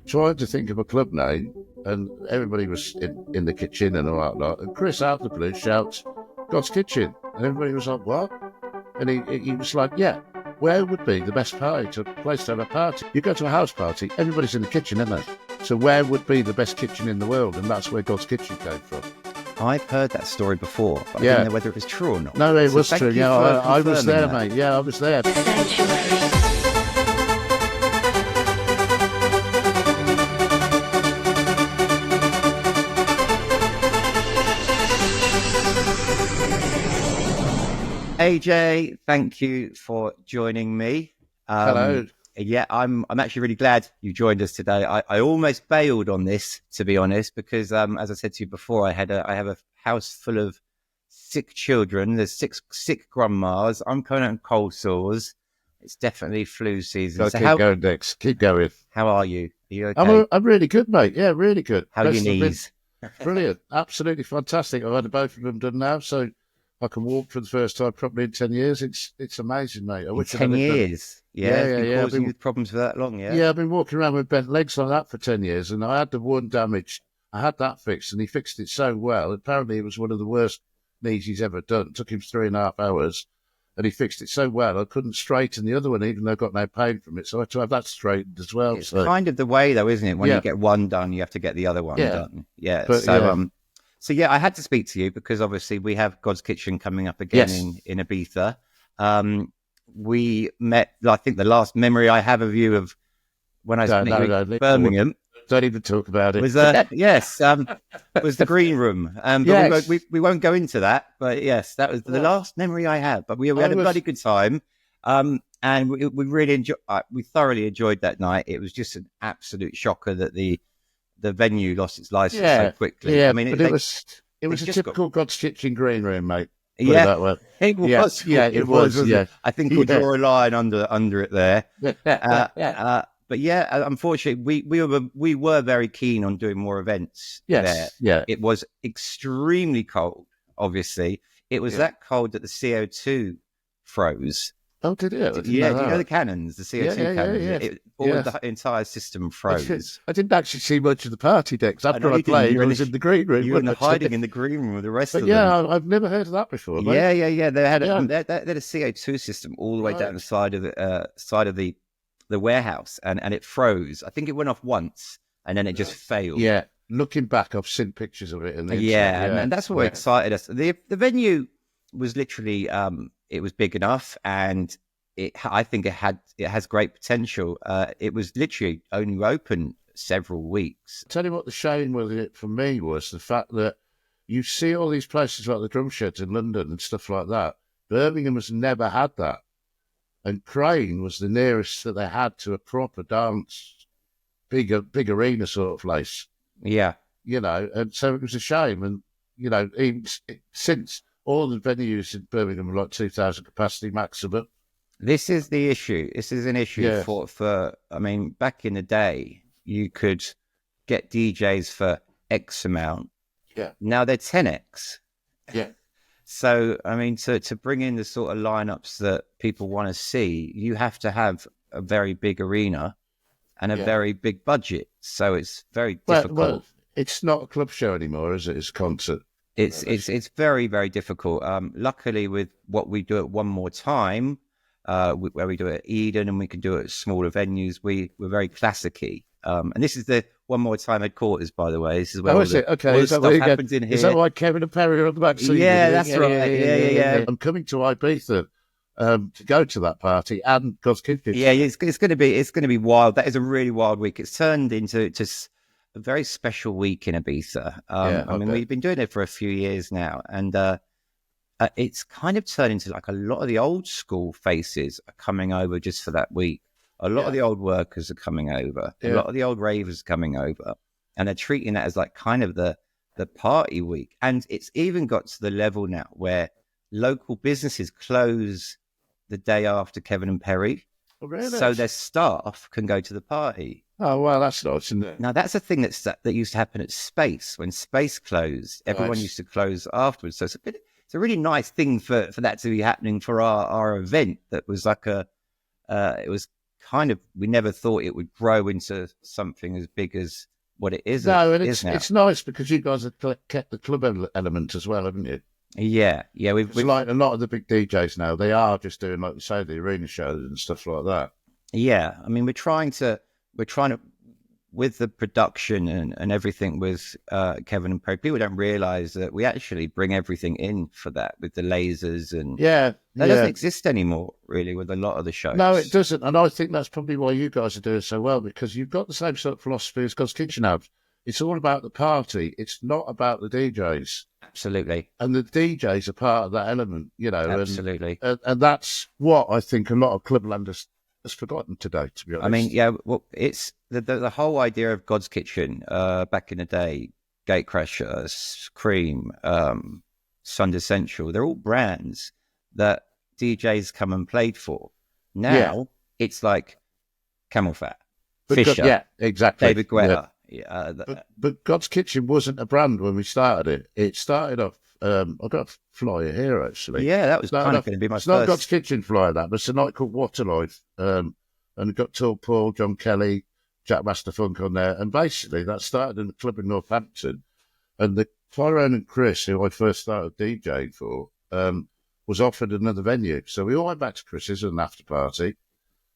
trying to think of a club name, and everybody was in the kitchen and all that lot. And Chris, out of the blue, shouts, "Godskitchen!" And everybody was like, "What?" And he was like, "Yeah, where would be the best place to have a party? You go to a house party, everybody's in the kitchen, isn't they? So where would be the best kitchen in the world?" And that's where Godskitchen came from. I've heard that story before, but I didn't know whether it was true or not. No, it was true. Yeah, I was there, mate. Yeah, I was there. AJ, thank you for joining me. Hello. Yeah, I'm actually really glad you joined us today. I almost bailed on this, to be honest, because as I said to you before, I have a house full of sick children. There's six sick grandmas. I'm coming out in cold sores. It's definitely flu season. So keep going, Dex. Keep going. How are you? Are you okay? I'm really good, mate. Yeah, really good. How are your knees? Brilliant. Absolutely fantastic. I've had both of them done now, so I can walk for the first time probably in 10 years. It's amazing, mate. I wish 10 years? Yeah. Causing you problems for that long, yeah? Yeah, I've been walking around with bent legs like that for 10 years, and I had the one damage. I had that fixed, and he fixed it so well. Apparently, it was one of the worst knees he's ever done. It took him 3.5 hours, and he fixed it so well, I couldn't straighten the other one, even though I got no pain from it. So I had to have that straightened as well. It's kind of the way, though, isn't it? When you get one done, you have to get the other one done. Yeah. But, So, I had to speak to you because obviously we have Godskitchen coming up again in Ibiza. We met, I think the last memory I have of you of when I was in Birmingham. Don't even talk about it. Was was the green room. But we won't go into that. But yes, that was the last memory I have. But we had a bloody good time. And we really we thoroughly enjoyed that night. It was just an absolute shocker that the venue lost its license so quickly. Yeah, I mean, it was a typical Godskitchen green room, mate. It was. It was. Yeah, I think we'll draw a line under it there. But unfortunately, we were very keen on doing more events there. Yeah, it was extremely cold. Obviously, it was that cold that the CO2 froze. Oh, did it? Yeah, do you know the cannons, the CO2 cannons? The entire system froze. I didn't actually see much of the party, Dex. After I played, I was in the green room. You were hiding in the green room with the rest of them. Yeah, I've never heard of that before. Mate. Yeah. They had a CO2 system all the way down the side of the warehouse, and it froze. I think it went off once, and then it just failed. Yeah, looking back, I've seen pictures of it. And that's what excited us. The venue was literally... it was big enough, and I think it has great potential. It was literally only open several weeks. Tell you what the shame with it for me was the fact that you see all these places like the Drum Sheds in London and stuff like that. Birmingham has never had that. And Crane was the nearest that they had to a proper dance, big arena sort of place. Yeah. And so it was a shame. And, even since... all the venues in Birmingham are like 2,000 capacity maximum. This is the issue. This is an issue for, I mean, back in the day, you could get DJs for X amount. Yeah. Now they're 10X. Yeah. So, I mean, to bring in the sort of lineups that people want to see, you have to have a very big arena and a very big budget. So it's very difficult. Well, it's not a club show anymore, is it? It's a concert. It's very, very difficult. Luckily, with what we do at One More Time, where we do it at Eden and we can do it at smaller venues, we're very classic-y. And this is the One More Time headquarters, by the way. This is where all the stuff happens in here. Is that why Kevin and Perry are on the back seat? Yeah, that's right. Yeah. I'm coming to Ibiza to go to that party and Godskitchen. Yeah, it's going to be wild. That is a really wild week. It's turned into just a very special week in Ibiza. I mean, we've been doing it for a few years now, and it's kind of turned into like a lot of the old school faces are coming over just for that week. A lot of the old workers are coming over. A lot of the old ravers are coming over, and they're treating that as like kind of the party week. And it's even got to the level now where local businesses close the day after Kevin and Perry. Oh, really? So their staff can go to the party. Oh, well, that's nice, isn't it? Now, that's a thing that used to happen at Space. When Space closed, everyone used to close afterwards. So it's a really nice thing for that to be happening for our event. That was like it was we never thought it would grow into something as big as what it is. No, and it's nice because you guys have kept the club element as well, haven't you? Yeah. We've like a lot of the big DJs now, they are just doing, like you say, the arena shows and stuff like that. Yeah, I mean, we're trying to with the production and everything with Kevin and Pro. People don't realize that we actually bring everything in for that with the lasers and that doesn't exist anymore really with a lot of the shows. No, it doesn't, and I think that's probably why you guys are doing so well, because you've got the same sort of philosophy as Godskitchen have. It's all about the party. It's not about the DJs. Absolutely. And the DJs are part of that element, Absolutely. And that's what I think a lot of Clubland has forgotten today, to be honest. I mean, well, it's the whole idea of Godskitchen back in the day, Gatecrasher, Cream, Sunday Central, they're all brands that DJs come and played for. Now it's like Camel Fat, Fisher, exactly. David Guetta. But Godskitchen wasn't a brand when we started it. It started off. I've got a flyer here actually. Yeah, that was kind of going to be my first. It's not Godskitchen flyer, but it's a night called Waterlife. And it got Tall Paul, John Kelly, Jack Master Funk on there. And basically that started in the club in Northampton. And the Tyrone and Chris, who I first started DJing for, was offered another venue. So we all went back to Chris's at an after party,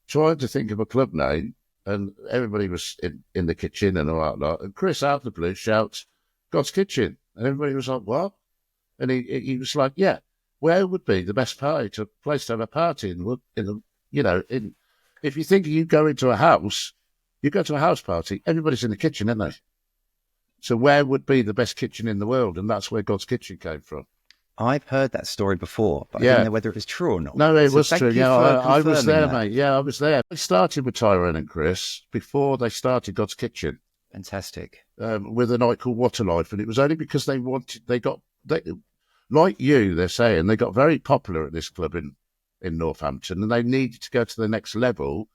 trying to think of a club name. And everybody was in the kitchen and all that lot. And Chris, out of the blue, shouts, Godskitchen. And everybody was like, what? And he was like, yeah, where would be the best place to have a party if you think you go into a house, you go to a house party, everybody's in the kitchen, aren't they? So where would be the best kitchen in the world? And that's where Godskitchen came from. I've heard that story before, but I didn't know whether it was true or not. No, it was true. Yeah, I was there, mate. Yeah, I was there. I started with Tyrone and Chris before they started Godskitchen. Fantastic. With a night called Waterlife, and it was only because they like you, they're saying, they got very popular at this club in Northampton, and they needed to go to the next level,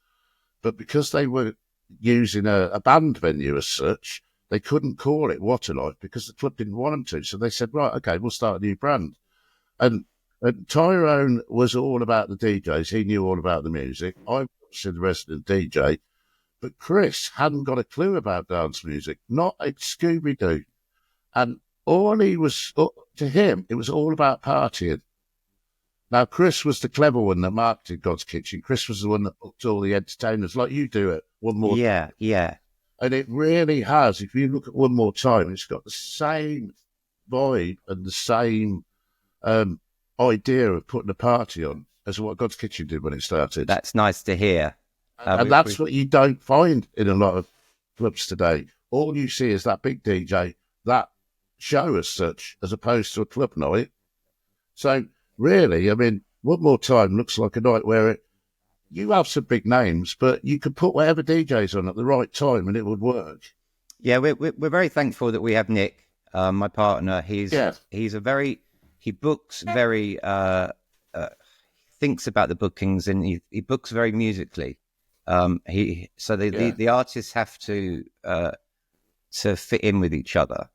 but because they were using a band venue as such, they couldn't call it Waterlife because the club didn't want them to. So they said, right, okay, we'll start a new brand. And Tyrone was all about the DJs. He knew all about the music. I was the resident DJ. But Chris hadn't got a clue about dance music, not a Scooby-Doo. And to him, it was all about partying. Now, Chris was the clever one that marketed Godskitchen. Chris was the one that booked all the entertainers, like you do it One More Time. Yeah. And it really has. If you look at One More Time, it's got the same vibe and the same idea of putting a party on as what Godskitchen did when it started. That's nice to hear. And that's what you don't find in a lot of clubs today. All you see is that big DJ, that show as such, as opposed to a club night. So really, I mean, One More Time looks like a night where you have some big names, but you could put whatever DJs on at the right time and it would work. Yeah, we're very thankful that we have Nick, my partner. He books very, thinks about the bookings, and he books very musically. The artists have to fit in with each other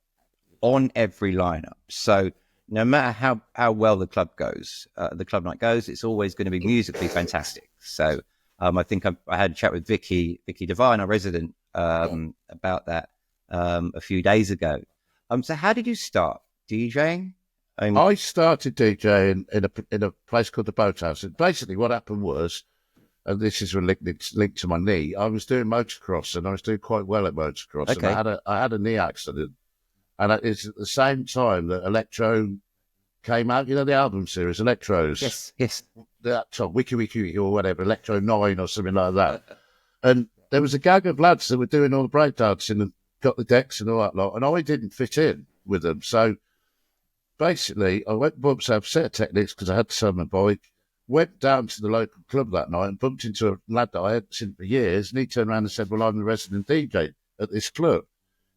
on every lineup. So no matter how well the club night goes, it's always going to be musically fantastic. So I think I had a chat with Vicky Devine, our resident, about that a few days ago. So how did you start DJing? I started DJing in a place called the Boathouse. And basically what happened was, and this is linked to my knee, I was doing motocross and I was doing quite well at motocross. Okay. And I had a knee accident. And it's at the same time that Electro came out, you know, the album series, Electros. Yes. That song, Wiki Wiki or whatever, Electro 9 or something like that. And there was a gang of lads that were doing all the breakdancing and got the decks and all that lot. And I didn't fit in with them. So basically, I went and bought myself a set of Technics because I had to sell my bike. Went down to the local club that night and bumped into a lad that I hadn't seen for years. And he turned around and said, well, I'm the resident DJ at this club.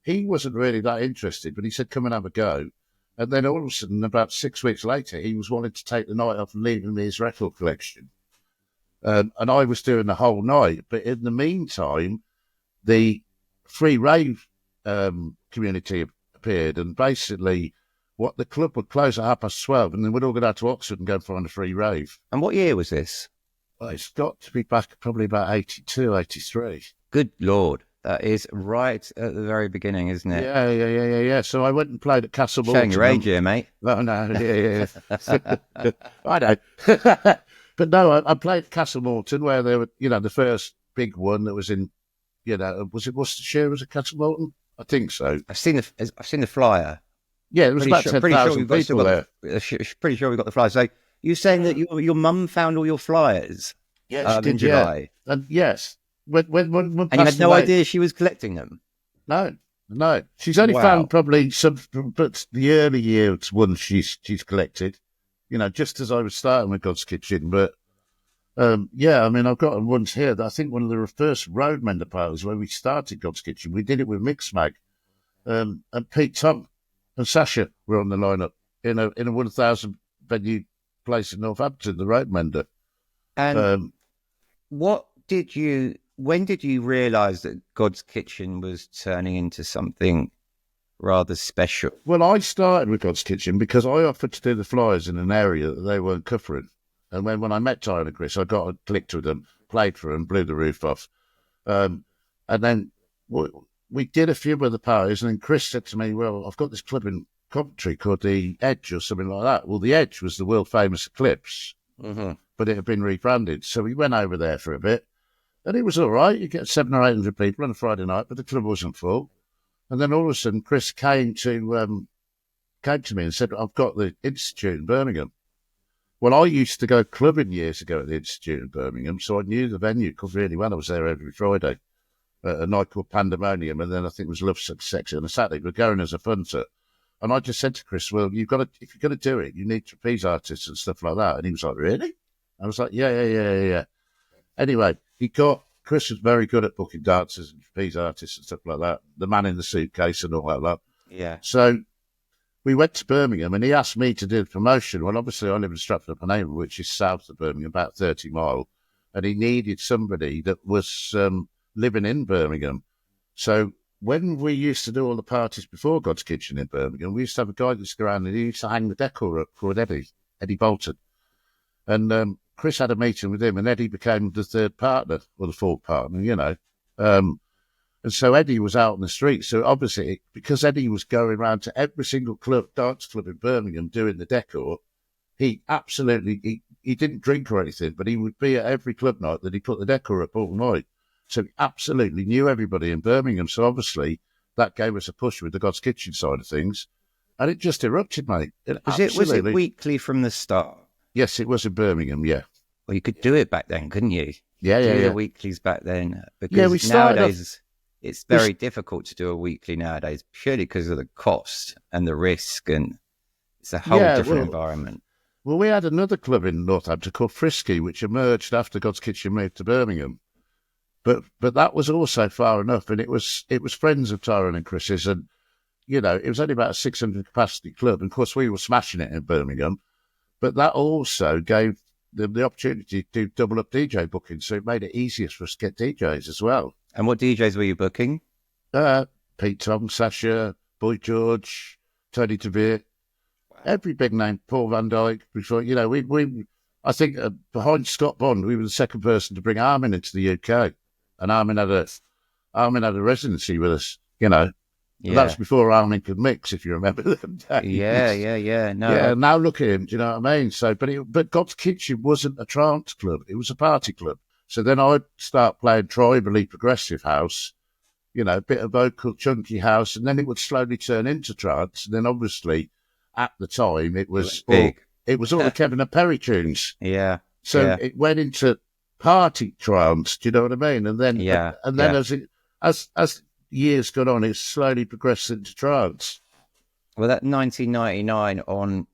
He wasn't really that interested, but he said, come and have a go. And then all of a sudden, about 6 weeks later, he was wanting to take the night off and leaving me his record collection. And I was doing the whole night. But in the meantime, the free rave community appeared. And basically, what the club would close at 12:30, and then we'd all go down to Oxford and go and find a free rave. And what year was this? Well, it's got to be back probably about 82, 83. Good Lord. That is right at the very beginning, isn't it? Yeah. So I went and played at Castle Morton. Showing your age here, mate. No, yeah. I know. But no, I played at Castle Morton where they were, the first big one that was in, was it Worcestershire? Was it Castle Morton? I think so. I've seen the flyer. Yeah, there was about 10,000 people there. Pretty sure we got the flyer. So you're saying that your mum found all your flyers? Yes, in July. Yeah. And yes. When and you had no idea she was collecting them? No. She's only found probably some, but the early years ones she's collected, just as I was starting with Godskitchen. But I've got ones here that I think one of the first Roadmender parties where we started Godskitchen, we did it with Mixmag, and Pete Tong and Sasha were on the lineup in a 1,000 venue place in Northampton, the Roadmender. And when did you realise that Godskitchen was turning into something rather special? Well, I started with Godskitchen because I offered to do the flyers in an area that they weren't covering. And when I met Tyrone and Chris, I got a clicked with them, played for them, blew the roof off. And then we did a few other parties, and then Chris said to me, well, I've got this club in Coventry called the Edge or something like that. Well, the Edge was the world-famous Eclipse, but it had been rebranded. So we went over there for a bit. And it was all right. You get 700 or 800 people on a Friday night, but the club wasn't full. And then all of a sudden, Chris came to me and said, I've got the Institute in Birmingham. Well, I used to go clubbing years ago at the Institute in Birmingham, so I knew the venue really well. I was there every Friday at a night called Pandemonium, and then I think it was Love, Sex on a Saturday. We're going as a funter. And I just said to Chris, well, if you're going to do it, you need trapeze artists and stuff like that. And he was like, really? I was like, yeah. Anyway, Chris was very good at booking dancers and trapeze artists and stuff like that. The Man in the Suitcase and all that lot. Yeah. So we went to Birmingham and he asked me to do the promotion. Well, obviously I live in Stratford-upon-Avon, which is south of Birmingham, about 30 miles. And he needed somebody that was living in Birmingham. So when we used to do all the parties before Godskitchen in Birmingham, we used to have a guy that used to go around and he used to hang the decor up called Eddie Bolton. And Chris had a meeting with him, and Eddie became the third partner, or the fourth partner, And so Eddie was out on the street. So obviously, because Eddie was going around to every single dance club in Birmingham doing the decor, he absolutely, he didn't drink or anything, but he would be at every club night that he put the decor up all night. So he absolutely knew everybody in Birmingham. So obviously, that gave us a push with the Godskitchen side of things. And it just erupted, mate. Was it weekly from the start? Yes, it was in Birmingham, yeah. Well, you could do it back then, couldn't you? Yeah. The weeklies back then. Because nowadays, it's very difficult to do a weekly nowadays, purely because of the cost and the risk, and it's a whole different environment. Well, we had another club in Northampton called Frisky, which emerged after Godskitchen moved to Birmingham. But that was also far enough, and it was friends of Tyrone and Chris's, and, it was only about a 600 capacity club. And of course, we were smashing it in Birmingham. But that also gave them the opportunity to do double up DJ bookings, so it made it easier for us to get DJs as well. And what DJs were you booking? Pete Tong, Sasha, Boy George, Tony DeVere, every big name, Paul Van Dyke. Before I think behind Scott Bond, we were the second person to bring Armin into the UK, and Armin had a residency with us. Yeah. That was before Armin could mix, if you remember them days. Yeah. No. Yeah, now look at him, do you know what I mean? So, but Godskitchen wasn't a trance club, it was a party club. So then I'd start playing tribally progressive house, a bit of vocal chunky house, and then it would slowly turn into trance. And then obviously, at the time, it was big. It was all the Kevin and Perry tunes. Yeah. So it went into party trance, do you know what I mean? And then, as years got on, it slowly progressed into trance. Well, that 1999 on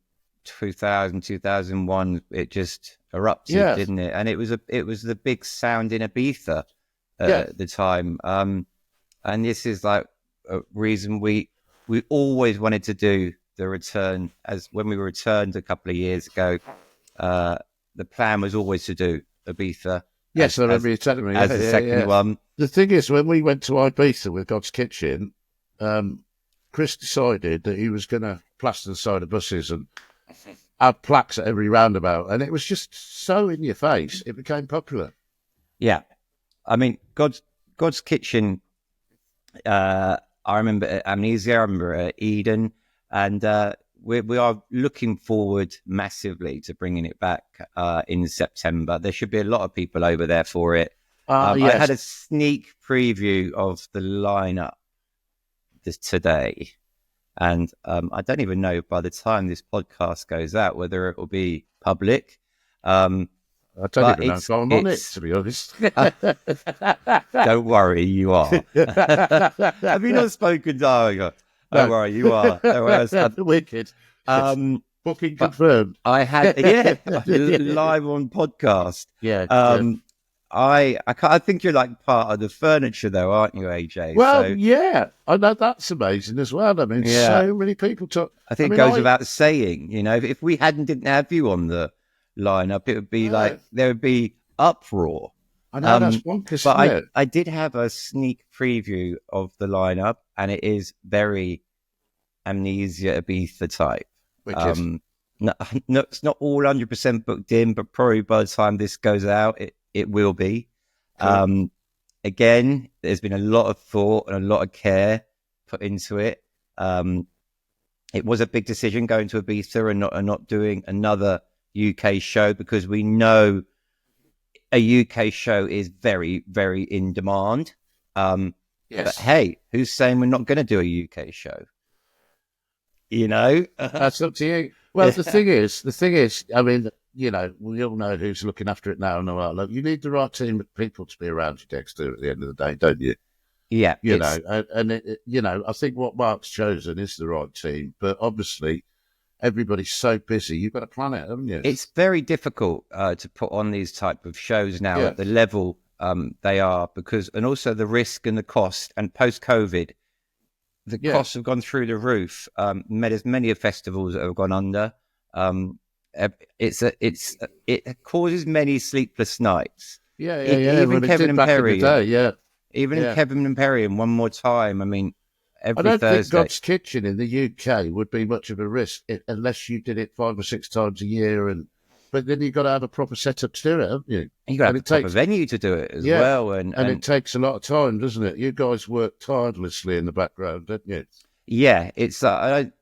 2001, it just erupted, didn't it? And it was the big sound in Ibiza at the time. And this is like a reason we always wanted to do the return. As when we returned a couple of years ago, the plan was always to do Ibiza. Yes, I remember you telling me. As the second one. The thing is, when we went to Ibiza with Godskitchen, Chris decided that he was going to plaster the side of buses and had plaques at every roundabout, and it was just so in your face. It became popular. Yeah, I mean, Godskitchen. I remember Amnesia. I remember Eden, and we are looking forward massively to bringing it back in September. There should be a lot of people over there for it. Yes. I had a sneak preview of the lineup today, and I don't even know by the time this podcast goes out whether it will be public. I don't even know if I'm on it, to be honest. Don't worry, you are. Have you not spoken to Don't worry, you are. Don't worry, wicked. Booking confirmed. I had live on podcast. Yeah. I think you're like part of the furniture, though, aren't you, AJ? Well, yeah, I know that's amazing as well. I mean, so many people talk. I think it goes without saying, if we didn't have you on the lineup, it would be like there would be uproar. I know that's bonkers. But I did have a sneak preview of the lineup, and it is very Amnesia Ibiza type. No, it's not all 100% booked in, but probably by the time this goes out, it will be. Cool. Again, there's been a lot of thought and a lot of care put into it. It was a big decision going to Ibiza and not doing another UK show, because we know a UK show is very, very in demand. Yes. But hey, who's saying we're not going to do a UK show? That's up to you. Well, the thing is, I mean, we all know who's looking after it now and all that. Look, you need the right team of people to be around you, Dexter, at the end of the day, don't you? Yeah. I think what Mark's chosen is the right team, but obviously everybody's so busy, you've got to plan it, haven't you? It's very difficult to put on these type of shows now at the level they are, and also the risk and the cost, and post-COVID, the costs have gone through the roof. There's many festivals that have gone under. It causes many sleepless nights. Even Kevin and Perry. Kevin and Perry, and One More Time. I mean, every Thursday. I don't think Godskitchen in the UK would be much of a risk unless you did it 5 or 6 times a year. But then you've got to have a proper setup to do it, haven't you? You've got to have a proper venue to do it as well. And it takes a lot of time, doesn't it? You guys work tirelessly in the background, don't you? Yeah, it's. I don't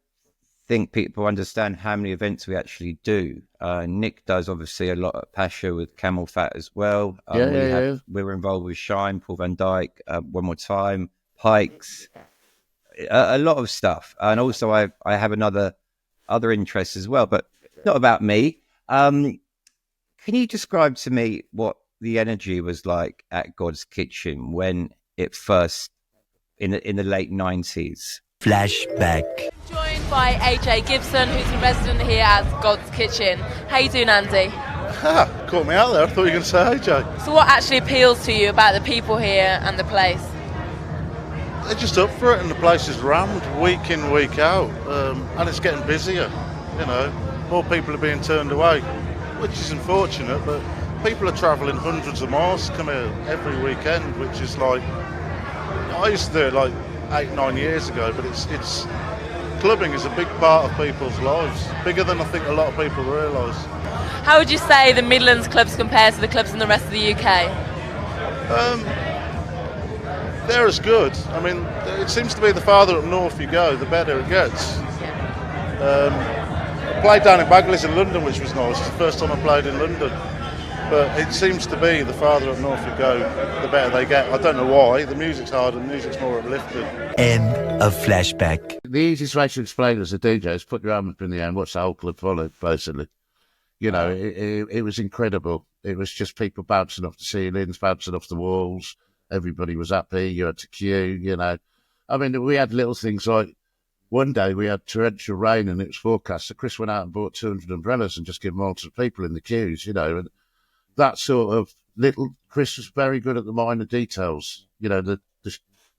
think people understand how many events we actually do. Nick does obviously a lot at Pasha with Camel Fat as well. We're involved with Shine, Paul Van Dyke, One More Time, Pikes, a lot of stuff. And also I have other interests as well, but not about me. Can you describe to me what the energy was like at Godskitchen when it first, in the late 90s? Flashback. Joined by AJ Gibson, who's a resident here at Godskitchen. How you doing, Andy? Caught me out there. I thought you were going to say AJ. So what actually appeals to you about the people here and the place? They're just up for it, and the place is rammed week in, week out, and it's getting busier. More people are being turned away, which is unfortunate, but people are travelling hundreds of miles to come here every weekend, which is like, I used to do it like 8-9 years ago, but it's clubbing is a big part of people's lives, bigger than I think a lot of people realise. How would you say the Midlands clubs compare to the clubs in the rest of the UK? They're as good. I mean, it seems to be the farther up north you go, the better it gets. I played down in Bagley's in London, which was nice. It's the first time I played in London. But it seems to be the farther up north you go, the better they get. I don't know why. The music's harder, the music's more uplifted. End of Flashback. The easiest way to explain it as a DJ is put your arm up in the air and watch the whole club follow, basically. It was incredible. It was just people bouncing off the ceilings, bouncing off the walls. Everybody was happy. You had to queue, I mean, we had little things like, one day we had torrential rain and it was forecast, so Chris went out and bought 200 umbrellas and just gave them all to the people in the queues, and that sort of little. Chris was very good at the minor details, the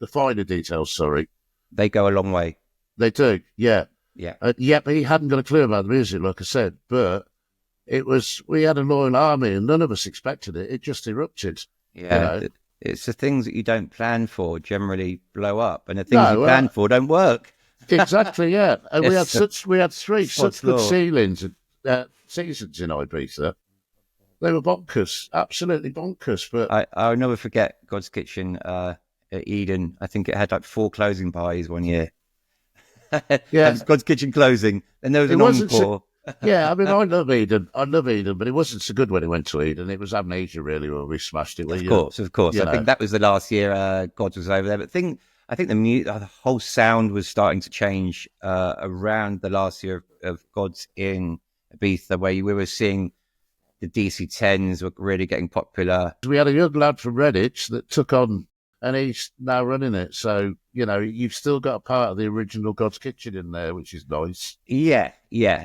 finer details. Sorry, they go a long way. They do, yeah. But he hadn't got a clue about the music, like I said. But we had a loyal army, and none of us expected it. It just erupted. Yeah, it's the things that you don't plan for generally blow up, and the things you plan for don't work. Exactly, yeah. And we had three such good ceilings. seasons in Ibiza. They were bonkers, absolutely bonkers. But I'll never forget Godskitchen at Eden. I think it had like 4 closing parties one year. Yeah, Godskitchen closing, and there was an encore. Yeah, I mean, I love Eden, but it wasn't so good when it went to Eden. It was Amnesia really where we smashed it. Of course. I think that was the last year God was over there. But I think the whole sound was starting to change around the last year of God's in Ibiza, where we were seeing the DC-10s were really getting popular. We had a young lad from Redditch that took on, and he's now running it. So, you've still got a part of the original Godskitchen in there, which is nice. Yeah.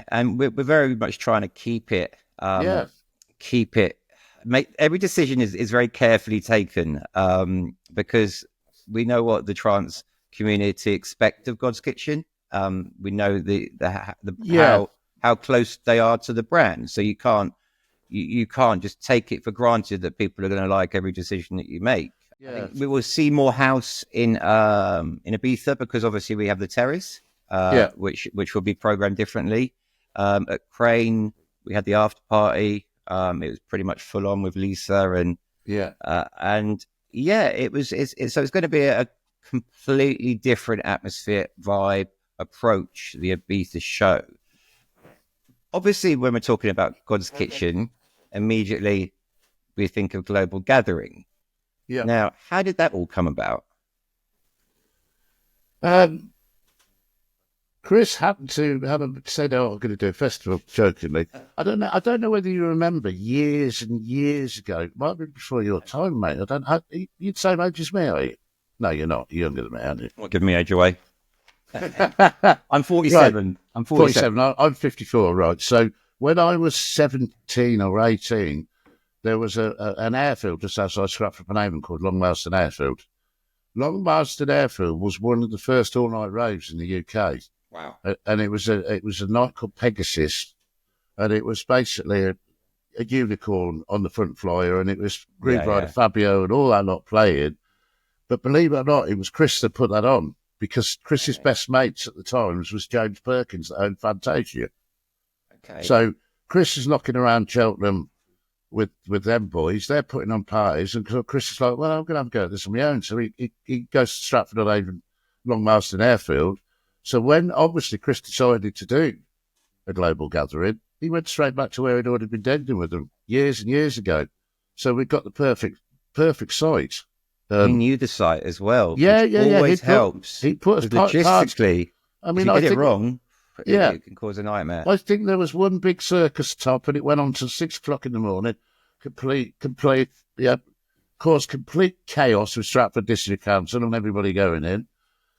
And we're very much trying to keep it. Make every decision is very carefully taken because we know what the trance community expect of Godskitchen. We know how close they are to the brand. So you can't just take it for granted that people are going to like every decision that you make. Yeah. I think we will see more house in Ibiza because obviously we have the terrace, which will be programmed differently. At Crane, we had the after party. It was pretty much full on with Lisa so it's going to be a completely different atmosphere, vibe, approach, the Ibiza show. Obviously, when we're talking about Godskitchen, immediately we think of Global Gathering. Yeah. Now, how did that all come about? Chris happened to said, "Oh, I'm going to do a festival," jokingly. I don't know whether you remember years and years ago. It might be before your time, mate. You'd same age as me, are you? No, you're not. You're younger than me, aren't you? What, give me age away? I'm 47. Right. I'm 47. I'm 54, right. So when I was 17 or 18, there was an airfield just outside Stratford-upon-Avon called Long Marston Airfield. Long Marston Airfield was one of the first all-night raves in the UK. Wow. And it was a night called Pegasus, and it was basically a unicorn on the front flyer, and it was Groove Rider Fabio and all that lot playing. But believe it or not, it was Chris that put that on, because Chris's best mates at the time was James Perkins that owned Fantasia. Okay. So Chris is knocking around Cheltenham with them boys. They're putting on parties, and Chris is like, well, I'm going to have a go at this on my own. So he goes to Stratford-on-Avon, Long Marston Airfield. So when, obviously, Chris decided to do a global gathering, he went straight back to where he'd already been dancing with them years and years ago. So we got the perfect site. He knew the site as well. Yeah. Always helps. He put us logistically. I mean, if you get it wrong, it can cause a nightmare. I think there was one big circus top, and it went on till 6 o'clock in the morning. Complete, caused complete chaos with Stratford District Council and everybody going in.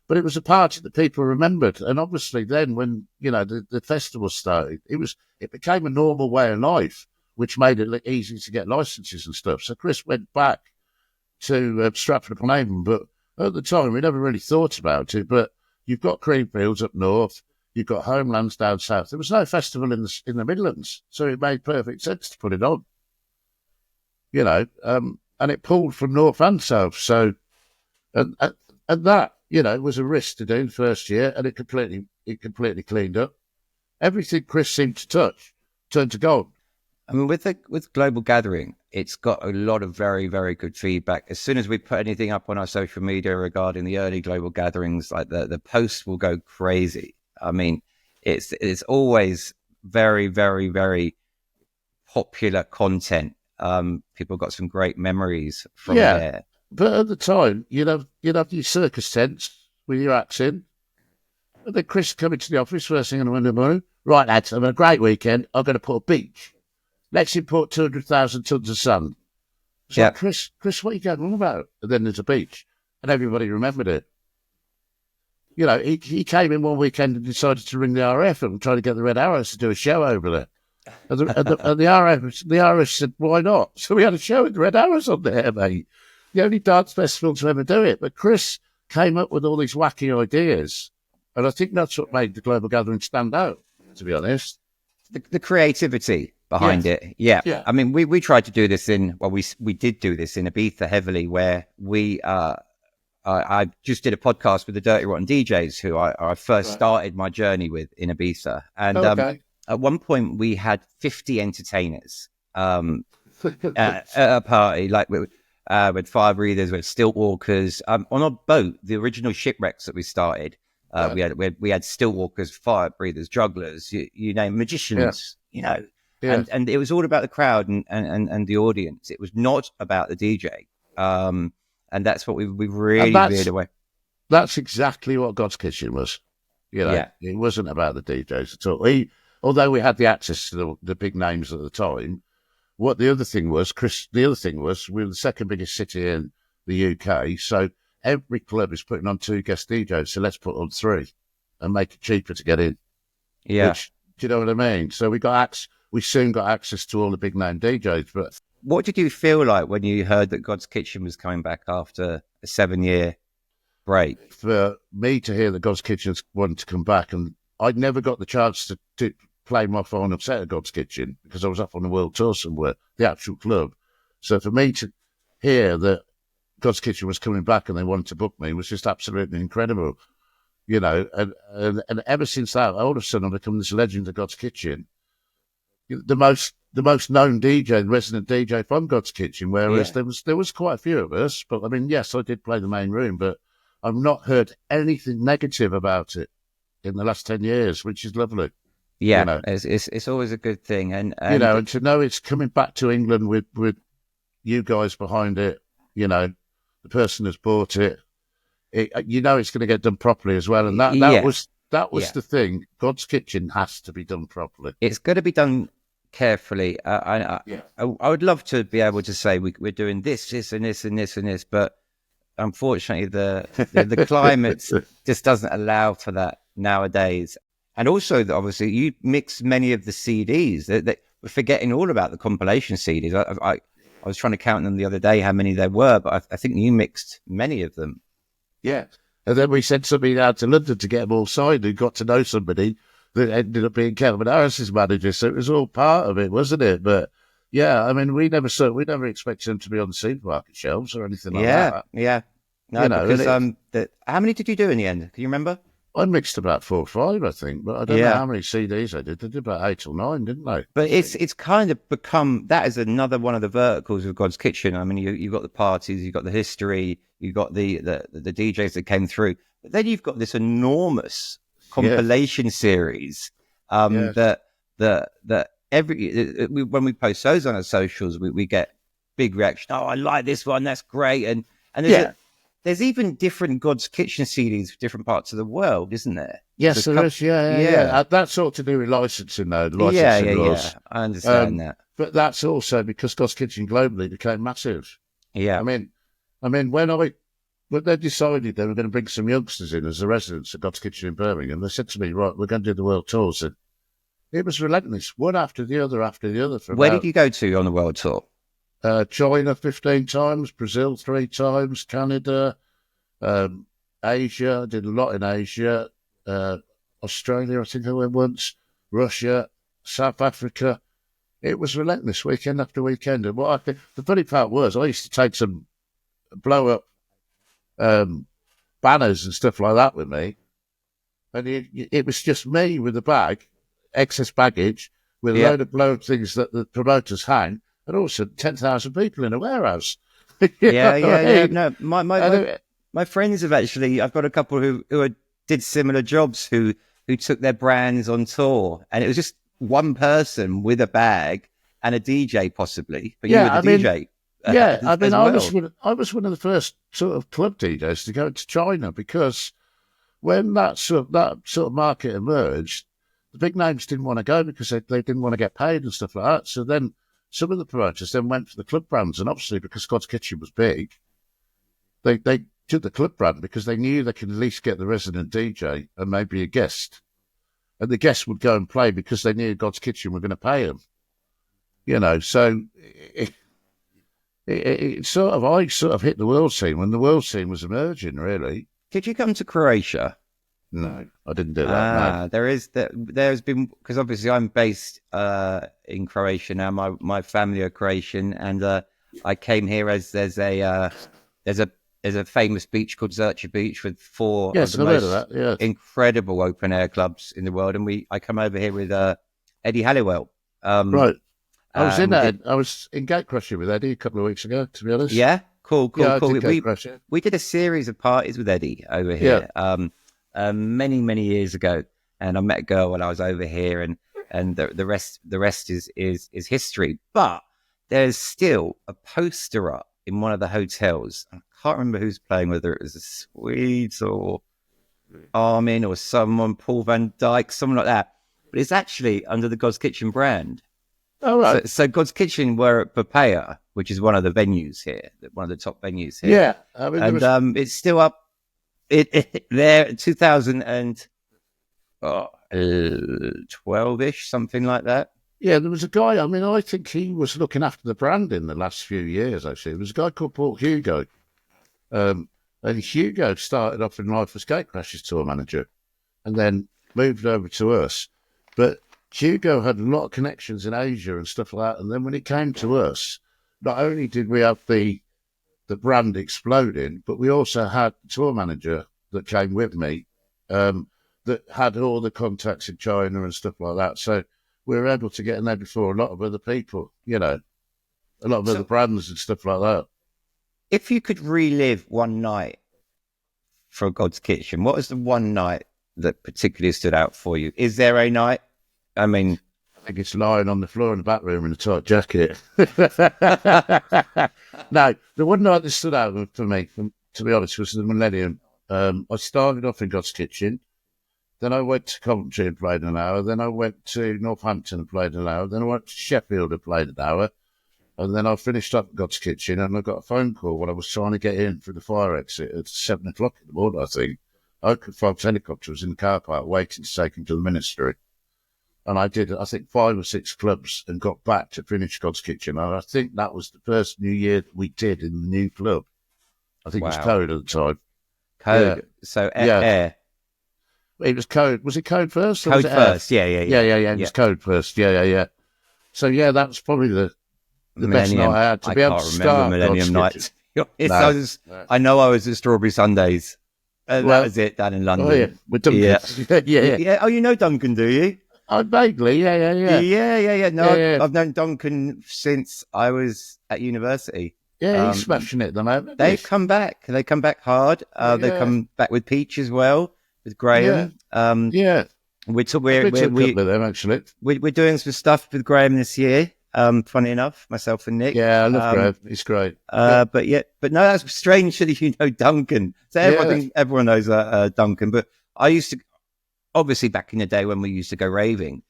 But it was a party that people remembered, and obviously then when the festival started, it became a normal way of life, which made it easy to get licenses and stuff. So Chris went back to Stratford-upon-Avon, but at the time we never really thought about it. But you've got Creamfields up north, you've got Homelands down south. There was no festival in the Midlands, so it made perfect sense to put it on. And it pulled from north and south. So, and that, was a risk to do the first year, and it completely cleaned up. Everything Chris seemed to touch turned to gold. I mean, with Global Gathering, it's got a lot of very, very good feedback. As soon as we put anything up on our social media regarding the early Global Gatherings, like the posts will go crazy. I mean, it's always very, very, very popular content. People got some great memories from there. But at the time, you'd have these circus tents with your acts in. And then Chris coming to the office first thing in the morning. Right, lads, I'm having a great weekend. I'm going to put a beach. Let's import 200,000 tons of sand. So like, Chris, what are you going on about? And then there's a beach. And everybody remembered it. He came in one weekend and decided to ring the RF and try to get the Red Arrows to do a show over there. And the RF said, why not? So we had a show with the Red Arrows on there, mate. The only dance festival to ever do it. But Chris came up with all these wacky ideas. And I think that's what made the Global Gathering stand out, to be honest. The creativity behind it. Yeah. I mean, we tried to do this we did do this in Ibiza heavily, where I just did a podcast with the Dirty Rotten DJs, who I first started my journey with in Ibiza. And at one point we had 50 entertainers at a party, like with fire breathers, with stilt walkers. On our boat, the original shipwrecks that we started, we had stilt walkers, fire breathers, jugglers, you name, magicians, you know. Yeah. And it was all about the crowd and the audience. It was not about the DJ. And that's what we really veered away. That's exactly what Godskitchen was. You know, It wasn't about the DJs at all. Although we had the access to the big names at the time, the other thing was, we were the second biggest city in the UK, so every club is putting on 2 guest DJs, so let's put on 3 and make it cheaper to get in. Yeah. Do you know what I mean? So we soon got access to all the big name DJs. But what did you feel like when you heard that Godskitchen was coming back after a 7-year break? For me to hear that Godskitchen wanted to come back, and I'd never got the chance to play my final set at Godskitchen because I was up on the world tour somewhere, the actual club. So for me to hear that Godskitchen was coming back and they wanted to book me was just absolutely incredible, you know. And ever since that, all of a sudden I've become this legend of Godskitchen, the most known DJ, resident DJ from Godskitchen. Whereas there was quite a few of us, but I mean, yes, I did play the main room, but I've not heard anything negative about it in the last 10 years, which is lovely. Yeah, you know? It's always a good thing, and you know, and to know it's coming back to England with you guys behind it, you know, the person who's bought it, you know, it's going to get done properly as well, and that was the thing. Godskitchen has to be done properly. It's got to be done carefully. I would love to be able to say we're doing this, and this, and this, and this, but unfortunately, the climate just doesn't allow for that nowadays. And also, obviously, you mix many of the CDs. That we're forgetting all about the compilation CDs. I was trying to count them the other day, how many there were, but I think you mixed many of them. Yeah. And then we sent somebody out to London to get them all signed, who got to know somebody that ended up being Calvin Harris's manager. So it was all part of it, wasn't it? But yeah, I mean, we never expected them to be on the supermarket shelves or anything like that. Yeah. No, you know, because how many did you do in the end? Can you remember? I mixed about 4 or 5, I think, but I don't know how many CDs I did. They did about 8 or 9, didn't they? But it's kind of become, that is another one of the verticals of Godskitchen. I mean, you've got the parties, you've got the history, you've got the DJs that came through, but then you've got this enormous compilation series that when we post those on our socials, we get big reaction. Oh, I like this one, that's great, and there's even different Godskitchen CDs for different parts of the world, isn't there? Yes, there is. Yeah. That's all to do with licensing, though. Yeah. I understand that. But that's also because Godskitchen globally became massive. Yeah. I mean, when they decided they were going to bring some youngsters in as the residents at Godskitchen in Birmingham, they said to me, right, we're going to do the world tours. And it was relentless, one after the other. Where did you go to on the world tour? China 15 times, Brazil 3 times, Canada, Asia. I did a lot in Asia, Australia, I think I went once, Russia, South Africa. It was relentless, weekend after weekend. And what I think the funny part was, I used to take some blow up banners and stuff like that with me, and it was just me with a bag, excess baggage, with a load of blow up things that the promoters hang. And also 10,000 people in a warehouse. No, my friends have actually, I've got a couple who did similar jobs who took their brands on tour, and it was just one person with a bag and a DJ possibly, but you were the DJ. I was one of the first sort of club DJs to go to China, because when that sort of market emerged, the big names didn't want to go because they didn't want to get paid and stuff like that. So then some of the promoters then went for the club brands, and obviously because Godskitchen was big, they took the club brand because they knew they could at least get the resident DJ and maybe a guest, and the guest would go and play because they knew Godskitchen were going to pay them. You know, so I sort of hit the world scene when the world scene was emerging. Really, did you come to Croatia? No, I didn't do that. No. There's been, because obviously I'm based in Croatia now. My family are Croatian, and I came here as there's a famous beach called Zrče Beach with 4 of the most incredible open air clubs in the world, and I come over here with Eddie Halliwell. Right. I was in that. I was in Gatecrashing with Eddie a couple of weeks ago, to be honest. Yeah, cool. Yeah, We did a series of parties with Eddie over here many, many years ago. And I met a girl when I was over here, and the rest is history. But there's still a poster up in one of the hotels. I can't remember who's playing, whether it was the Swedes or Armin or someone, Paul van Dyk, someone like that. But it's actually under the Godskitchen brand. Oh, right. So Godskitchen were at Papaya, which is one of the venues here, one of the top venues here. Yeah. I mean, it's still up there, 2012-ish, something like that. Yeah, there was a guy, I mean, I think he was looking after the brand in the last few years, actually. There was a guy called Paul Hugo. And Hugo started off in life as Gatecrash's tour manager and then moved over to us. But Hugo had a lot of connections in Asia and stuff like that. And then when it came to us, not only did we have the brand exploding, but we also had a tour manager that came with me that had all the contacts in China and stuff like that. So we were able to get in there before a lot of other people, a lot of other brands and stuff like that. If you could relive one night for Godskitchen, what was the one night that particularly stood out for you? Is there a night? I mean, I think it's lying on the floor in the back room in a tight jacket. No, the one night that stood out for me, to be honest, was the Millennium. I started off in Godskitchen. Then I went to Coventry and played an hour. Then I went to Northampton and played an hour. Then I went to Sheffield and played an hour. And then I finished up at Godskitchen, and I got a phone call when I was trying to get in through the fire exit at 7 o'clock in the morning, I think. Oakwood helicopter was in the car park waiting to take him to the ministry. And I did, I think, 5 or 6 clubs and got back to finish Godskitchen. And I think that was the first New Year that we did in the new club. I think it was Code at the time. Code. Yeah. So Air. It was Code. Was it Code first? Code first. Yeah. It was Code first. Yeah. So that was probably the best night I had to be able to start Millennium night. I know I was at Strawberry Sundays. That was it down in London. Oh yeah, with Duncan. Yeah. Oh, you know Duncan, do you? Oh, vaguely. Yeah. No, I've known Duncan since I was at university. Yeah, he's smashing it at the moment. They've come back. They come back hard. They come back with Peach as well, with Graham. Yeah. We're a couple of them, actually. We're doing some stuff with Graham this year. Funny enough, myself and Nick. Yeah, I love Graham. He's great. But no, that's strange that you know Duncan. So everyone knows Duncan. But I used to, obviously back in the day when we used to go raving,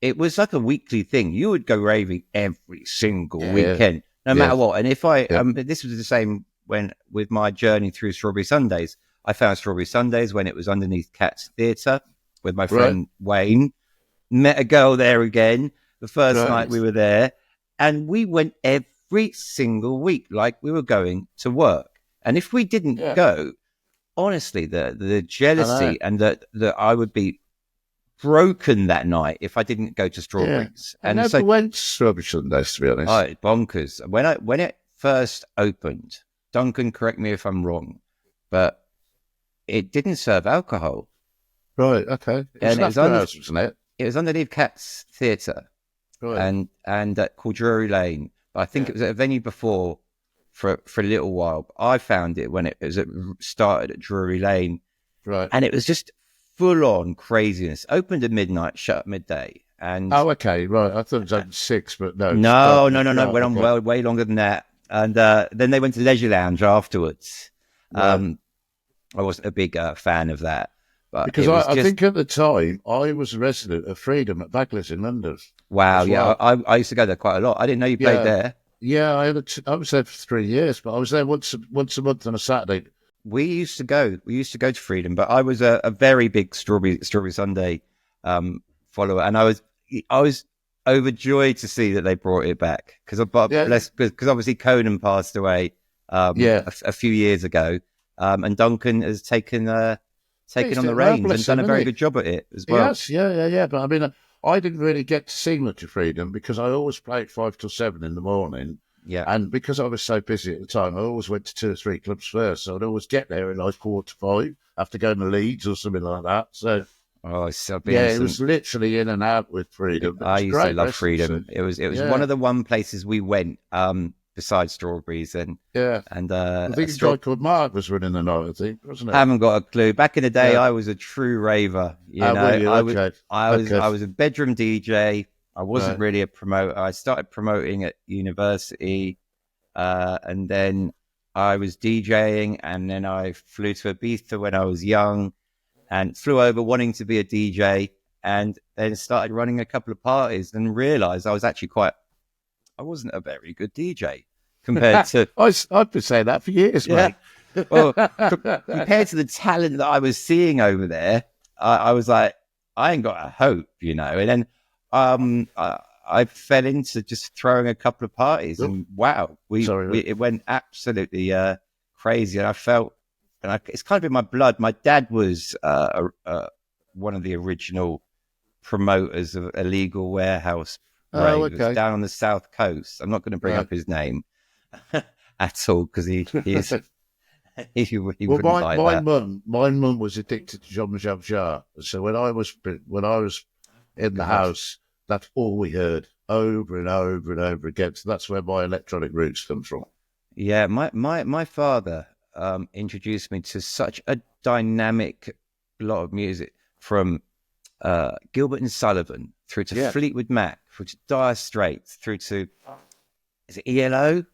it was like a weekly thing. You would go raving every single weekend, no matter what. And if this was the same with my journey through Strawberry Sundays. I found Strawberry Sundays when it was underneath Cat's Theatre with my friend Wayne. Met a girl there again. The first night we were there, and we went every single week like we were going to work. And if we didn't go, honestly, the jealousy and that I would be broken that night if I didn't go to Strawberries. Yeah. And I never went to Strawberry Sundays, to be honest. Oh, bonkers. When it first opened, Duncan, correct me if I'm wrong, but it didn't serve alcohol. Right, okay. And wasn't it? It was underneath Cat's Theatre. Right. And called Drury Lane. I think it was at a venue before for a little while. I found it when it started at Drury Lane. Right. And it was just full on craziness. Opened at midnight, shut at midday. And okay, right. I thought it was at 6, but no. No. Went on way longer than that. And then they went to Leisure Lounge afterwards. Right. I wasn't a big fan of that. But because I think at the time, I was a resident of Freedom at Bagley's in London. Wow, I used to go there quite a lot. I didn't know you played there. Yeah, I was there for 3 years, but I was there once a month on a Saturday. We used to go to Freedom, but I was a very big Strawberry Sunday follower, and I was overjoyed to see that they brought it back because obviously Conan passed away a few years ago, and Duncan has taken on the reins and done a very good job at it as well. Yes, yeah. But I mean, I didn't really get to see much of Freedom because I always played 5 till 7 in the morning. Yeah. And because I was so busy at the time, I always went to 2 or 3 clubs first. So I'd always get there at like 4 to 5 after going to Leeds or something like that. So Oh, so it was literally in and out with Freedom. I used to love Freedom. It was one of the one places we went, besides Strawberries, and I think a guy called Mark was running the night, I think, wasn't it? I haven't got a clue. Back in the day, I was a true raver. I was a bedroom DJ. I wasn't really a promoter. I started promoting at university, and then I was DJing, and then I flew to Ibiza when I was young, and flew over wanting to be a DJ, and then started running a couple of parties, and realised I wasn't a very good DJ compared to. I've been saying that for years, mate. Well, compared to the talent that I was seeing over there, I was like, I ain't got a hope, And then I fell into just throwing a couple of parties, and wow, it went absolutely crazy. And I felt, it's kind of in my blood. My dad was one of the original promoters of Illegal Warehouse raves down on the South Coast. I'm not going to bring up his name at all because he is. He wouldn't like that. My mum was addicted to Jean-Michel Jarre. So when I was in the house, that's all we heard over and over and over again. So that's where my electronic roots come from. Yeah, my father introduced me to such a dynamic lot of music, from Gilbert and Sullivan through to Fleetwood Mac, through to Dire Straits, through to, is it ELO?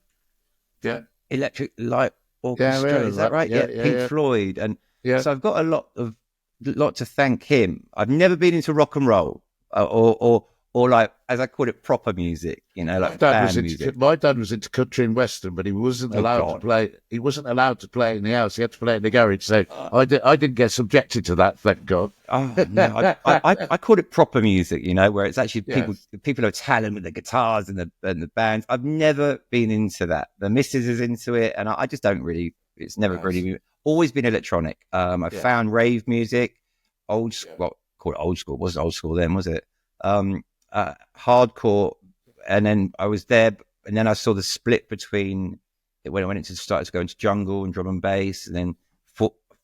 Yeah. Electric Light Orchestra, is that right? Pink Floyd. And so I've got a lot to thank him. I've never been into rock and roll or like, as I call it, proper music, like band music. My dad was into country and western, but he wasn't allowed to play. He wasn't allowed to play in the house. He had to play in the garage. So I didn't get subjected to that, thank God. Oh, no, I call it proper music, where it's actually people have talent with the guitars and the bands. I've never been into that. The missus is into it, and I just don't really. It's never really always been electronic. I found rave music, call it old school. It wasn't old school then, was it? Hardcore, and then I was there, and then I saw the split between when I went started to go into jungle and drum and bass, and then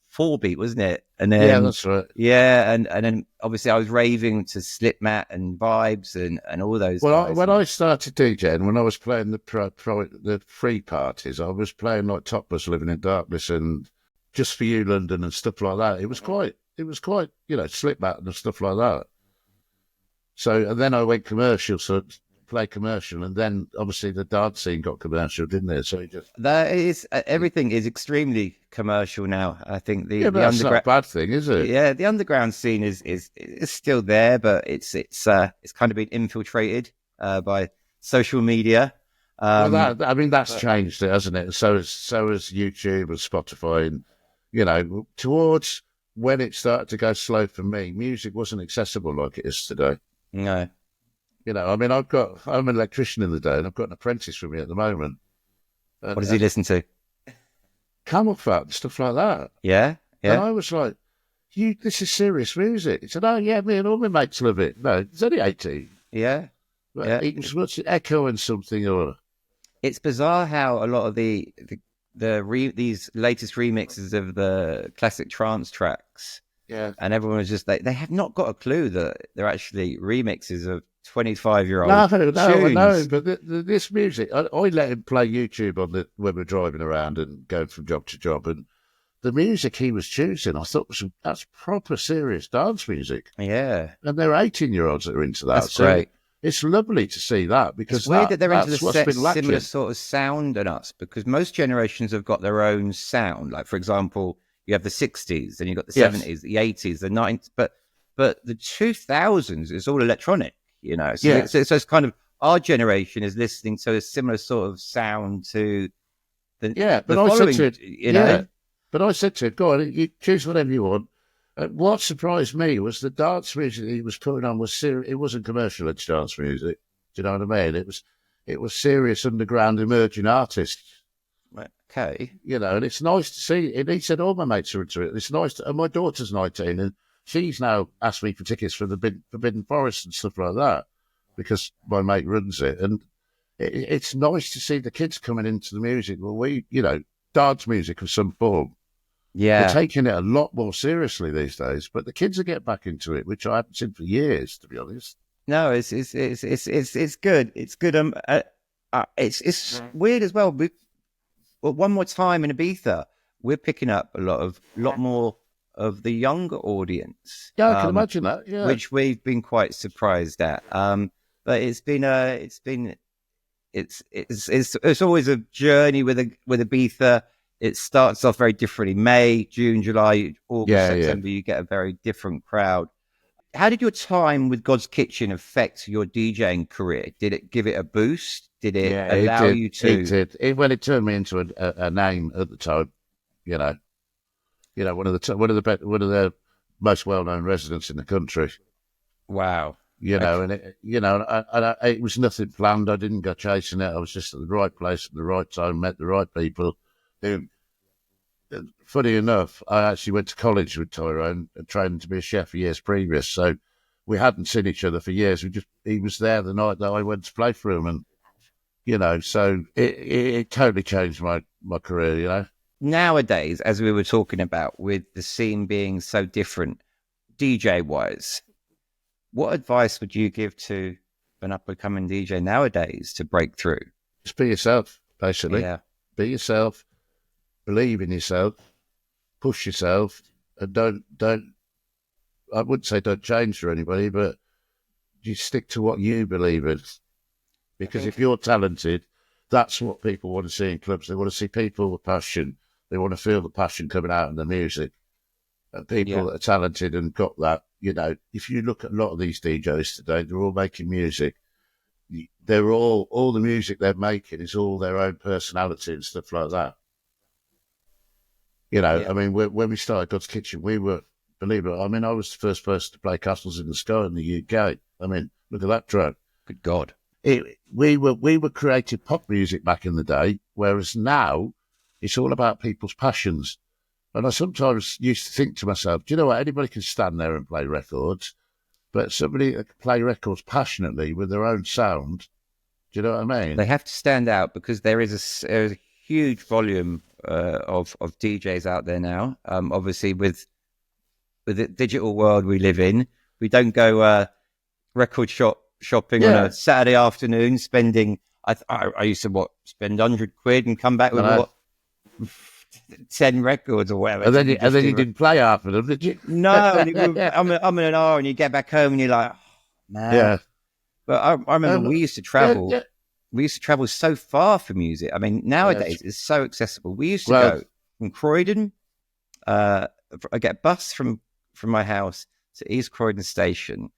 four beat, wasn't it? And then that's right. Yeah, and then obviously I was raving to Slipmat and Vibes and all those. Well, when I started DJing, when I was playing the free parties, I was playing like Topless, Living in Darkness, and Just for You, London, and stuff like that. It was quite, Slipmat and stuff like that. So, and then I went commercial, so play commercial, and then obviously the dance scene got commercial, didn't it? So everything is extremely commercial now. I think the that's not a bad thing, is it? Yeah, the underground scene is still there, but it's kind of been infiltrated by social media. That's changed it, hasn't it? So has YouTube and Spotify, and towards when it started to go slow for me, music wasn't accessible like it is today. No. I'm an electrician in the day, and I've got an apprentice with me at the moment. What does he listen to? Camel Fat and stuff like that. Yeah. And I was like, this is serious music. He said, oh, yeah, me and all my mates love it. No, he's only 18. Yeah. But he was watching Echo and something or... It's bizarre how a lot of these latest remixes of the classic trance tracks, and everyone was just they have not got a clue that they're actually remixes of 25-year-old tunes. No, but this music, I let him play YouTube when we're driving around and going from job to job, and the music he was choosing, I thought that's proper serious dance music. Yeah, and there are 18-year-olds that are into that. That's great. It's lovely to see that, because it's weird that they're into the similar sort of sound than us, because most generations have got their own sound. Like, for example, you have the 60s, then you've got the 70s, the 80s, the 90s, but the 2000s is all electronic, So it's kind of, our generation is listening to a similar sort of sound to But I said to him, go on, you choose whatever you want. What surprised me was the dance music he was putting on was serious. It wasn't commercial dance music. Do you know what I mean? It was serious underground emerging artists. Okay. And it's nice to see. And he said all my mates are into it. It's nice. And my daughter's 19, and she's now asked me for tickets for the Forbidden Forest and stuff like that, because my mate runs it. And it's nice to see the kids coming into the music. Well, dance music of some form. They're taking it a lot more seriously these days. But the kids are getting back into it, which I haven't seen for years, to be honest. No, it's good. It's good. It's weird as well. One more time in Ibiza, we're picking up a lot more of the younger audience. Yeah, I can imagine that. Yeah, which we've been quite surprised at. But it's always a journey with Ibiza. It starts off very differently. May, June, July, August, September. You get a very different crowd. How did your time with Godskitchen affect your DJing career? Did it give it a boost? Did it allow you to? It did. It turned me into a name at the time. You know, one of the most well-known residents in the country. Wow. And it was nothing planned. I didn't go chasing it. I was just at the right place at the right time, met the right people. Funny enough, I actually went to college with Tyrone and trained to be a chef for years previous. So we hadn't seen each other for years. He was there the night that I went to play for him, and so it totally changed my career. Nowadays, as we were talking about, with the scene being so different, DJ wise, what advice would you give to an up and coming DJ nowadays to break through? Just be yourself, basically. Yeah. Be yourself. Believe in yourself, push yourself, and don't. I wouldn't say don't change for anybody, but you stick to what you believe in. Because if you're talented, that's what people want to see in clubs. They want to see people with passion. They want to feel the passion coming out in the music. And people that are talented and got that, if you look at a lot of these DJs today, they're all making music. They're all the music they're making is all their own personality and stuff like that. I mean, when we started Godskitchen, we were, believe it, I was the first person to play Castles in the Sky in the UK. I mean, look at that track. Good God. We were creating pop music back in the day, whereas now it's all about people's passions. And I sometimes used to think to myself, do you know what? Anybody can stand there and play records, but somebody that can play records passionately with their own sound, do you know what I mean? They have to stand out because there is a huge volume of DJs out there now. Obviously, with the digital world we live in, we don't go record shopping on a Saturday afternoon spending. I used to spend £100 and come back with 10 records or whatever. And then you didn't play half of them, did you? No, I'm in an hour, and you get back home and you're like, oh, man. Yeah. But I remember we used to travel. Yeah. We used to travel so far for music. I mean, nowadays it's so accessible. We used to go from Croydon. I get a bus from my house to East Croydon Station.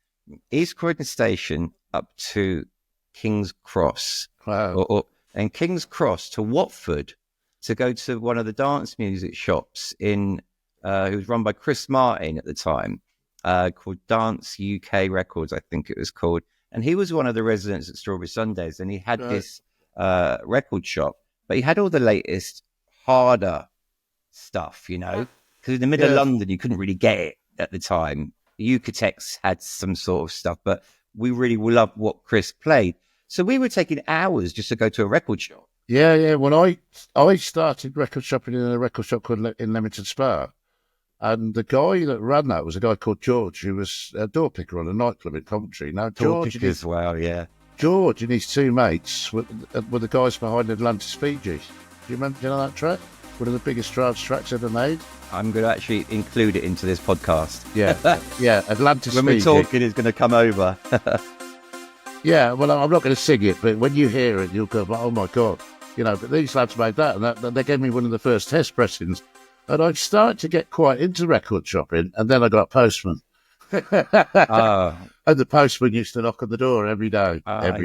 East Croydon Station up to King's Cross. Wow. And King's Cross to Watford to go to one of the dance music shops it was run by Chris Martin at the time, called Dance UK Records, I think it was called. And he was one of the residents at Strawberry Sundays, and he had this record shop, but he had all the latest, harder stuff, because in the middle of London, you couldn't really get it at the time. Eucatex had some sort of stuff, but we really loved what Chris played. So we were taking hours just to go to a record shop. Yeah. When I started record shopping in a record shop called in Leamington Spa, and the guy that ran that was a guy called George, who was a door picker on a nightclub in Coventry. Now, George as well, yeah. George and his two mates were the guys behind Atlantis Fiji. Do you know that track? One of the biggest trance tracks ever made. I'm going to actually include it into this podcast. Yeah, Atlantis Fiji. When we're talking, it's going to come over. Yeah, well, I'm not going to sing it, but when you hear it, you'll go, oh my God. But these lads made that, and they gave me one of the first test pressings. And I started to get quite into record shopping, and then I got Postman. And the postman used to knock on the door every day. And I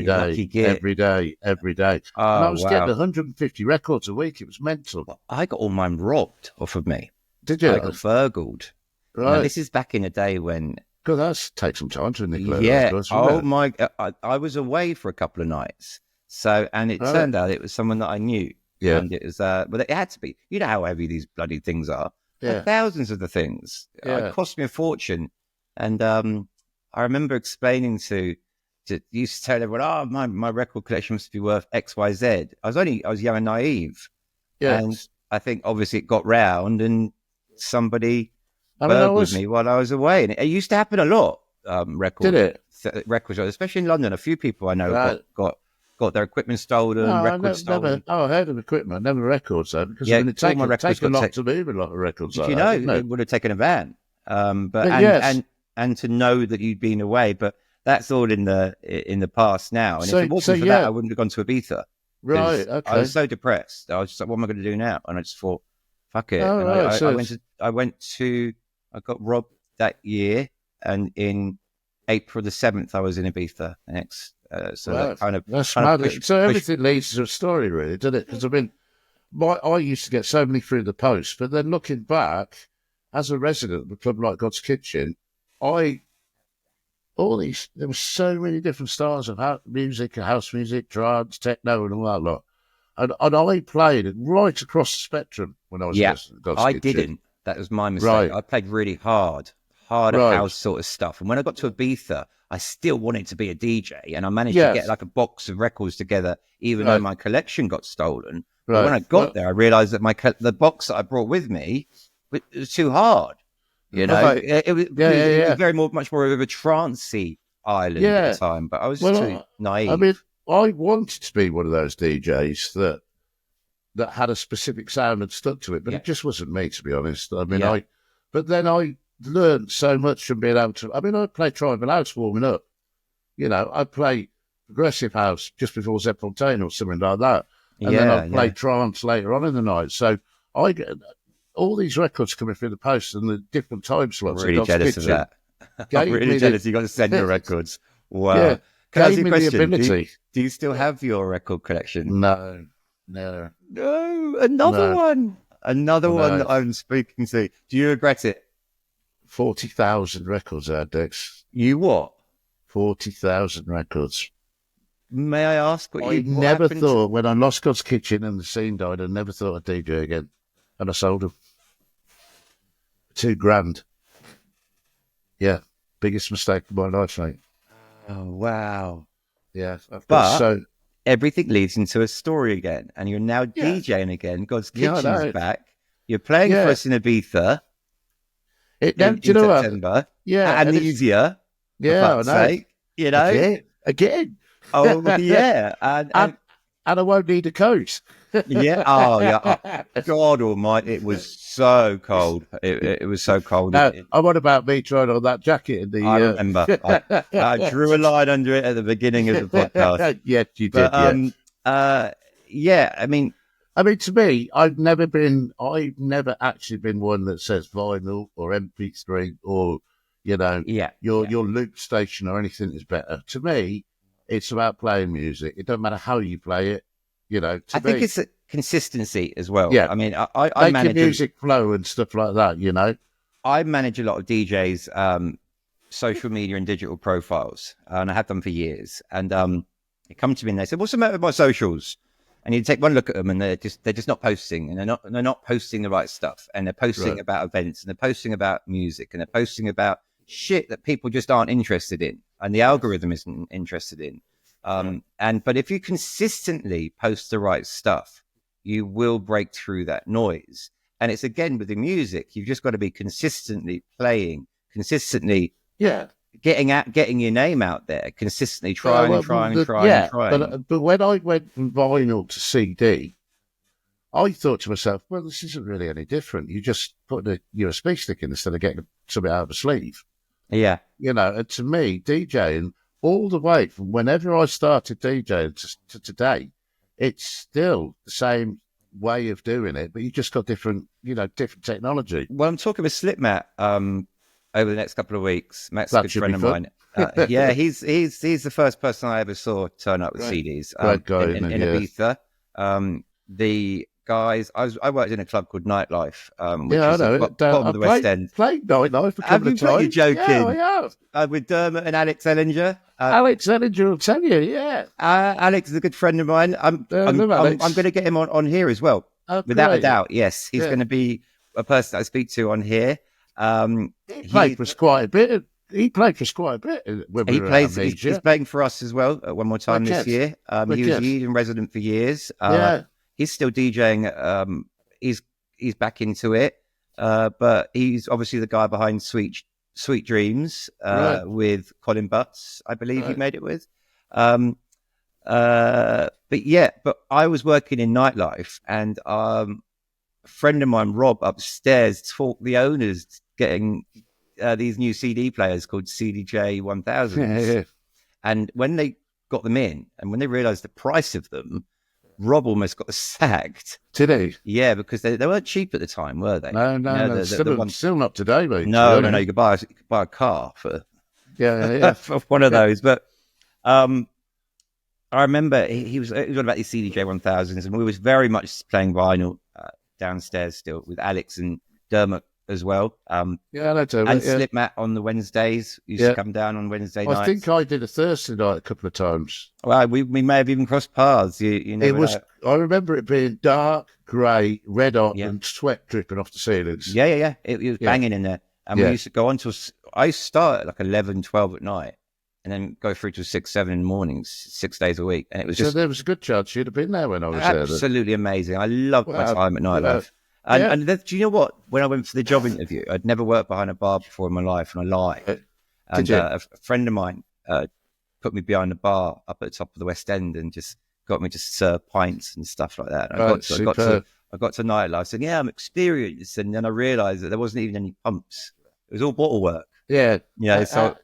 was getting 150 records a week. It was mental. Well, I got all mine robbed off of me. Did you? I got burgled. Right. Now, this is back in a day when... God, that's take some time to nick Yeah. My... I was away for a couple of nights. And it turned out it was someone that I knew. Yeah. And it was, but it had to be. You know how heavy these bloody things are. Yeah. Thousands of the things. Yeah. It cost me a fortune. And I remember explaining to used to tell everyone, my record collection must be worth X, Y, Z. I was young and naive. Yeah. And I think obviously it got round and somebody burgled me while I was away. And it used to happen a lot, records, especially in London. A few people I know got their equipment stolen, stolen. I heard of equipment, never records though, because it take a lot to move a lot of records. If it would have taken a van. And to know that you'd been away, but that's all in the past now. And if it wasn't for that, I wouldn't have gone to Ibiza. Right. Okay. I was so depressed. I was just like, what am I going to do now? And I just thought, fuck it. I got robbed that year, and in April the 7th, I was in Ibiza next. Everything leads to a story, really, doesn't it? Because I mean, I used to get so many through the post, but then looking back, as a resident of a club like Godskitchen, there were so many different styles of house music, trance, techno, and all that lot. And I played right across the spectrum when I was at Godskitchen. I didn't. That was my mistake. Right. I played really hard house sort of stuff. And when I got to Ibiza, I still wanted to be a DJ, and I managed to get like a box of records together, even though my collection got stolen. Right. But when I got there, I realised that the box that I brought with me was too hard. You know, it was much more of a trancey island at the time. But I was too naive. I mean, I wanted to be one of those DJs that had a specific sound and stuck to it, but it just wasn't me, to be honest. I mean, but then I learned so much from being able to. I mean, I played tribal house warming up. You know, I'd play progressive house just before Zeppelin or something like that, and then I'd play trance later on in the night. So I get all these records coming through the post and the different time slots. I'm really jealous of that. I'm really jealous. You got to send your records. Wow. Yeah, can I ask you a question? Do you still have your record collection? No. Another one that I'm speaking to. Do you regret it? 40,000 records, Dex. You what? 40,000 records. May I ask what you never thought, when I lost Godskitchen and the scene died, I never thought I'd DJ again. And I sold them. $2,000. Yeah. Biggest mistake of my life, mate. Oh, wow. Yeah. But everything leads into a story again. And you're now DJing again. Godskitchen's back. You're playing for us in Ibiza. Do you know September. What? Yeah. Amnesia. Yeah, I know. Sake, you know? Again. Oh, yeah. And I won't need a coat. Yeah. Oh, yeah. God almighty. It was so cold. It was so cold. Now, what about me trying on that jacket? I remember. I drew a line under it at the beginning of the podcast. Yes, you did. I mean, to me, I've never actually been one that says vinyl or MP3 or, your loop station or anything is better. To me, it's about playing music. It doesn't matter how you play it. I think it's a consistency as well. Yeah. I mean, I manage music flow and stuff like that, I manage a lot of DJs' social media and digital profiles, and I have done for years. And they come to me and they say, "What's the matter with my socials?" And you take one look at them, and they're just not posting, and they're not posting the right stuff, and they're posting about events, and they're posting about music, and they're posting about shit that people just aren't interested in, and the algorithm isn't interested in. But if you consistently post the right stuff, you will break through that noise. And it's again with the music, you've just got to be consistently playing, consistently getting your name out there, consistently trying. But when I went from vinyl to CD, I thought to myself, well, this isn't really any different. You just put a USB stick in instead of getting something out of a sleeve. Yeah. And to me, DJing, all the way from whenever I started DJing to today, it's still the same way of doing it, but you just got different technology. Well, I'm talking with Slipmat over the next couple of weeks. Matt's a good friend of mine. He's the first person I ever saw turn up with CDs in Ibiza. The guys, I worked in a club called Nightlife, which is bottom of the West End. Played Nightlife a couple of times. You're joking? Yeah, I have. With Dermot and Alex Ellinger. Alex Ellinger will tell you, yeah. Alex is a good friend of mine. I'm going to get him on here as well. Without a doubt, yes. He's going to be a person I speak to on here. He played for us quite a bit. He's playing for us as well one more time this year. He was in resident for years. He's still DJing. He's back into it. but he's obviously the guy behind Sweet Dreams with Colin Butts, I believe he made it with. But I was working in nightlife, and a friend of mine, Rob, upstairs talked the owners getting these new CD players called CDJ 1000s. And when they got them in, and when they realised the price of them, Rob almost got sacked. Did he? Yeah, because they weren't cheap at the time, were they? No. Still not today, mate. No. You could buy a car for for one of those. But I remember it was all about these CDJ 1000s, and we was very much playing vinyl downstairs still with Alex and Dermot as well. And Slip Matt on the Wednesdays used to come down on Wednesday nights. I think I did a Thursday night a couple of times. Well, we may have even crossed paths. You know, I remember it being dark, grey, red hot, and sweat dripping off the ceilings. Yeah. It was banging in there, and we used to go on till I used to start at like 11, 12 at night, and then go through to 6, 7 in the mornings, 6 days a week, and it was just. So there was a good chance you'd have been there when I was there. Absolutely amazing. I loved my time at nightlife. And do you know what? When I went for the job interview, I'd never worked behind a bar before in my life, and I lied. And a friend of mine put me behind the bar up at the top of the West End and just got me to serve pints and stuff like that. And I got to nightlife, saying, "Yeah, I'm experienced," and then I realised that there wasn't even any pumps; it was all bottle work. Yeah, So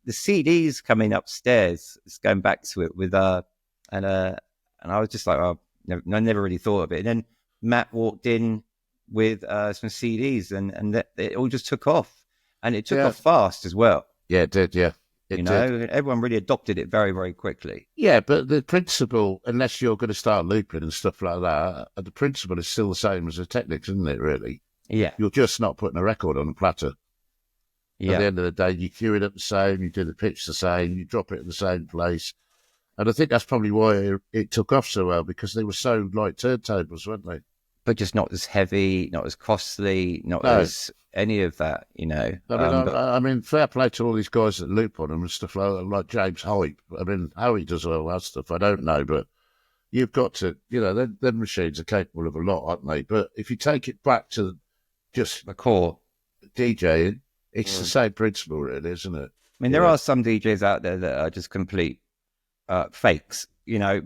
the CDs coming upstairs, it's going back to it with and I was just like, I never really thought of it. And then Matt walked in with some CDs, and that it all just took off, and it took off fast as well. Yeah, it did. Yeah, it did. Everyone really adopted it very, very quickly. Yeah, but the principle, unless you're going to start looping and stuff like that, the principle is still the same as the Technics, isn't it? Really? Yeah. You're just not putting a record on a platter. Yeah. At the end of the day, you cue it up the same, you do the pitch the same, you drop it in the same place, and I think that's probably why it took off so well, because they were so like turntables, weren't they? But just not as heavy, not as costly, not as any of that, you know. I mean, fair play to all these guys that loop on them and stuff like James Hoyt. I mean, how he does all that stuff, I don't know, but you've got to, them machines are capable of a lot, aren't they? But if you take it back to just the core DJing, it's the same principle, really, isn't it? I mean, there are some DJs out there that are just complete fakes,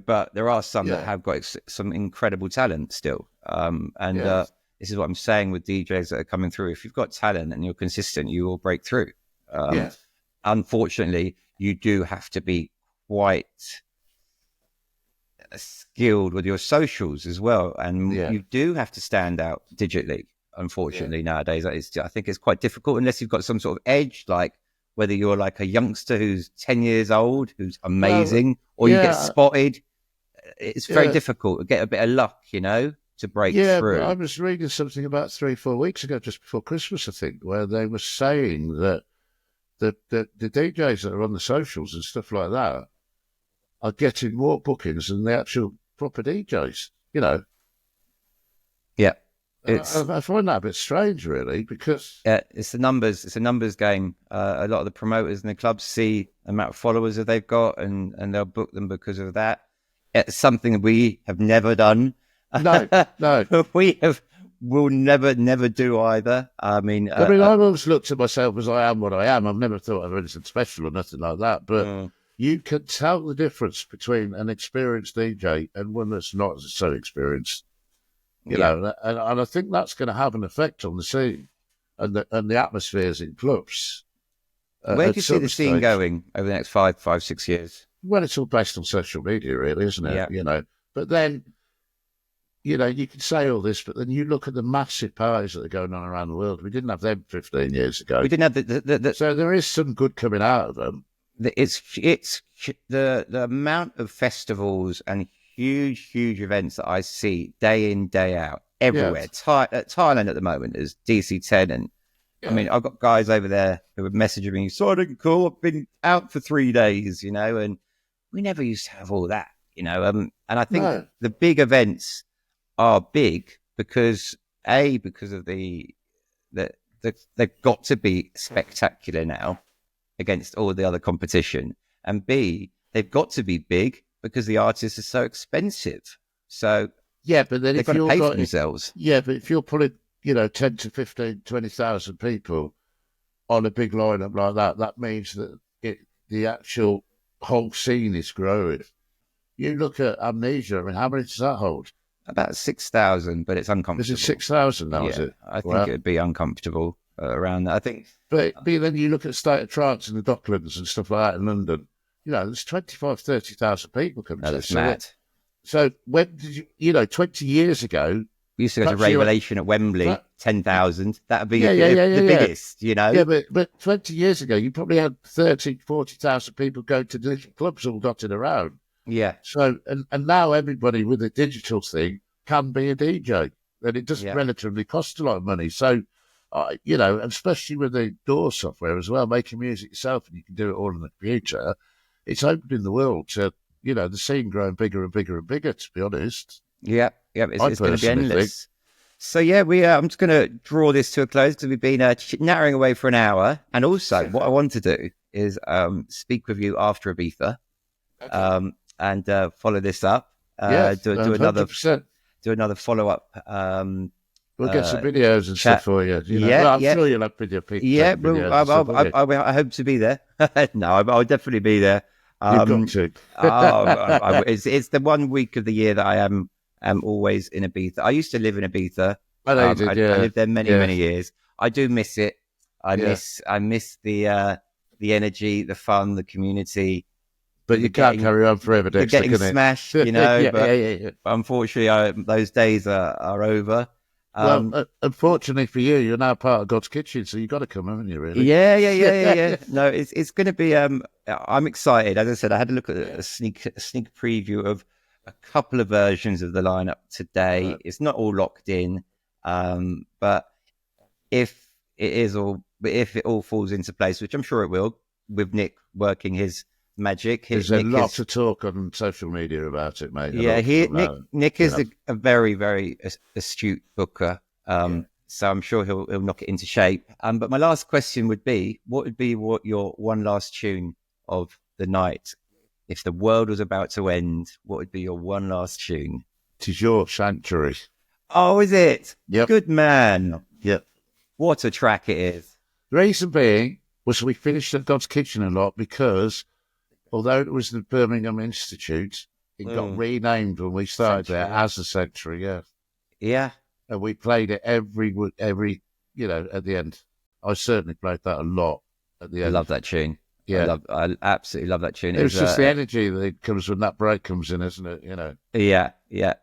but there are some that have got some incredible talent still. This is what I'm saying with DJs that are coming through. If you've got talent and you're consistent, you will break through. Unfortunately, you do have to be quite skilled with your socials as well. And you do have to stand out digitally, unfortunately, nowadays. I think it's quite difficult unless you've got some sort of edge, like whether you're like a youngster who's 10 years old, who's amazing, or you get spotted. It's very difficult to get a bit of luck, to break through. But I was reading something about 3-4 weeks ago, just before Christmas, I think, where they were saying that the DJs that are on the socials and stuff like that are getting more bookings than the actual proper DJs, Yeah. I find that a bit strange, really, because... it's the numbers. It's a numbers game. A lot of the promoters in the clubs see the amount of followers that they've got, and they'll book them because of that. It's something that we have never done. No. We'll never do either. I mean, I've always looked at myself as I am what I am. I've never thought of anything special or nothing like that. But you can tell the difference between an experienced DJ and one that's not so experienced. You know, and I think that's going to have an effect on the scene and the atmospheres in clubs. Where do you see the scene going over the next 5, 6 years? Well, it's all based on social media, really, isn't it? Yeah. But then, you can say all this, but then you look at the massive parties that are going on around the world. We didn't have them 15 years ago. We didn't have so there is some good coming out of them. It's the amount of festivals and huge events that I see day in, day out, everywhere. Thailand at the moment is DC10. And I mean, I've got guys over there who are messaging me, so I didn't call, I've been out for 3 days, and we never used to have all that, and I think the big events are big because of they've got to be spectacular now against all the other competition, and B, they've got to be big because the artists are so expensive. So but then they've got to pay for themselves. Yeah, but if you're pulling 10 to 15, 20,000 people on a big lineup like that, that means that the actual whole scene is growing. You look at Amnesia, I mean, how many does that hold? About 6,000, but it's uncomfortable. Is it 6,000 now, is it? I think it would be uncomfortable around that. I think. But then you look at State of Trance in the Docklands and stuff like that in London, there's 25, 30,000 people coming to That's mad. So when did 20 years ago, we used to go to Revelation at Wembley, 10,000. That would be the biggest, Yeah, but 20 years ago, you probably had 30, 40,000 people going to the little clubs all dotted around. Yeah. So, and now everybody with a digital thing can be a DJ, and it doesn't relatively cost a lot of money. So, especially with the DAW software as well, making music yourself, and you can do it all on the computer, it's opening the world to, the scene growing bigger and bigger and bigger, to be honest. Yeah, it's going to be endless. So, I'm just going to draw this to a close because we've been narrowing away for an hour. And also, what I want to do is speak with you after Ibiza. Okay. And follow this up. Do another follow up. We'll get some videos and stuff for you. I'm sure you'll have video. Yeah, I hope to be there. No, I'll definitely be there. You've got to. It's the 1 week of the year that I am always in Ibiza. I used to live in Ibiza. I lived there many years. I do miss it. I miss the energy, the fun, the community. But you can't carry on forever, Dexter. You're getting smashed, but unfortunately, those days are over. Unfortunately for you, you're now part of Godskitchen, so you've got to come, haven't you, really? Yeah. No, it's going to be... I'm excited. As I said, I had a look at a sneak preview of a couple of versions of the lineup today. Right. It's not all locked in, but if it all falls into place, which I'm sure it will, with Nick working his magic. There's a lot of talk on social media about it, mate. Nick is a very, very astute booker, so I'm sure he'll knock it into shape. But my last question would be, what would be your one last tune of the night? If the world was about to end, what would be your one last tune? Tis Your Sanctuary. Oh, is it? Yep. Good man. Yep. What a track it is. The reason being was we finished at Godskitchen a lot because although it was the Birmingham Institute, it got renamed when we started there as the Sanctuary, Yeah. And we played it every at the end. I certainly played that a lot at the end. I love that tune. Yeah. I absolutely love that tune. It was just the energy that comes when that break comes in, isn't it? Yeah.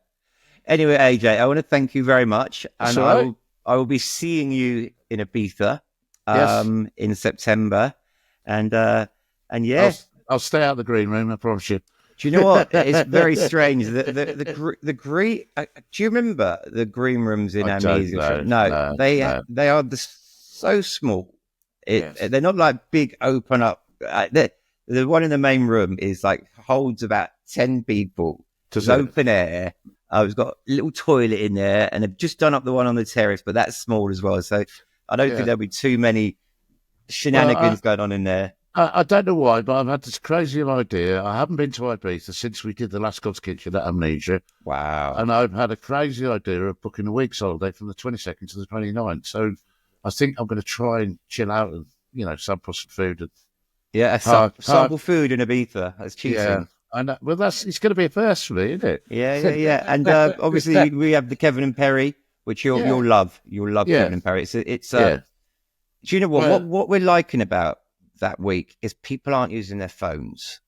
Anyway, AJ, I want to thank you very much. And I will be seeing you in Ibiza in September. And I'll stay out of the green room, I promise you. Do you know what? It's very strange. The green. Do you remember the green rooms in Amnesia? No, they are so small. They're not like big open up. The one in the main room is like holds about 10 people. It's open air. I've got a little toilet in there, and they've just done up the one on the terrace, but that's small as well. So I don't think there'll be too many shenanigans going on in there. I don't know why, but I've had this crazy idea. I haven't been to Ibiza since we did the last Godskitchen at Amnesia. Wow. And I've had a crazy idea of booking a week's holiday from the 22nd to the 29th. So I think I'm going to try and chill out and, sample some food. Sample food in Ibiza. That's cheating. Yeah. I know. Well, it's going to be a first for me, isn't it? Yeah. And obviously we have the Kevin and Perry, which you'll love. You'll love Kevin and Perry. It's do you know what we're liking about that week is people aren't using their phones.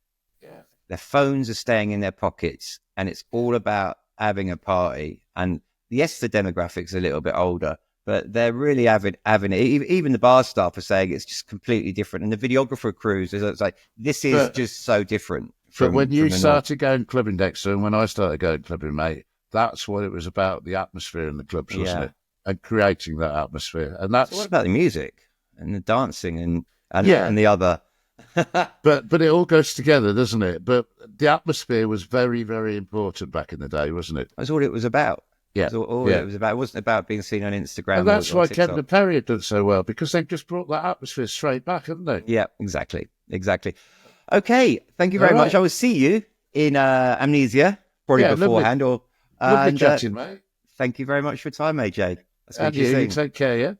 Yeah. Their phones are staying in their pockets, and it's all about having a party. And yes, the demographic's a little bit older, but they're really having it. Even the bar staff are saying it's just completely different. And the videographer crews, it's like, this is just so different. But when you started going clubbing, Dexter, and when I started going clubbing, mate, that's what it was about, the atmosphere in the clubs, wasn't it? And creating that atmosphere. And that's... So what about the music and the dancing and the other? but it all goes together, doesn't it? But the atmosphere was very, very important back in the day, wasn't it? That's all it was about. Yeah. That's all it was about. It wasn't about being seen on Instagram. And that's why Kevin and Perry had done so well, because they've just brought that atmosphere straight back, haven't they? Yeah, exactly. Okay, thank you very much. I will see you in Amnesia, probably beforehand. Lovely chatting, mate. Thank you very much for your time, AJ. I'll speak And to you soon. you take care, yeah?